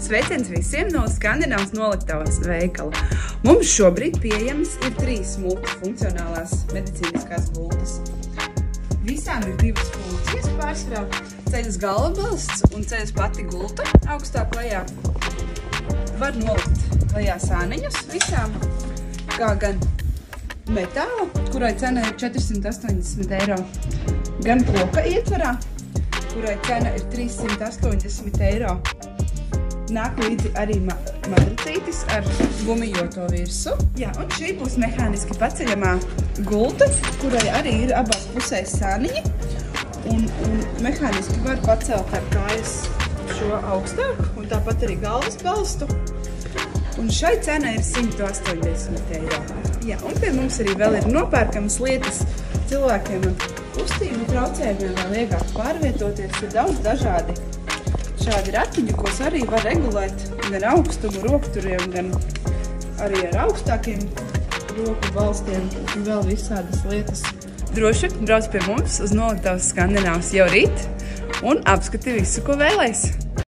Sveiciens visiem no Skandinavas noliktavas veikala. Mums šobrīd pieejamas ir 3 multifunkcionālās medicīniskās gultas. Visām ir 2 funkcijas pārsvarā. Ceļas galvabalsts un ceļas pati gulta augstāk lejā. Var nolikt lejā sāniņus visām, kā gan metāla, kurai cena ir 480 eiro, gan koka ietvarā, kurai cena ir 380 eiro. Nāk līdzi arī matricītis ar gumijoto virsu. Jā, un šī būs mehāniski paceļamā gulta, kurai arī ir abās pusēs sāniņi. Un mehāniski var pacelt ar kājas šo augstāk, un tāpat arī galvas balstu. Un šai cena ir 180 eiro. Jā, un pie mums arī vēl ir nopērkamas lietas cilvēkiem ar kustību traucējumiem, vēl viegāk pārvietoties. Ir daudz dažādi šādi ratiņi, kos arī var regulēt gan augstumu rokturiem, gan arī ar augstākiem roku balstiem un vēl visādas lietas. Droši brauc pie mums uz noliktavas Skandinavas jau rīt un apskati visu, ko vēlēs.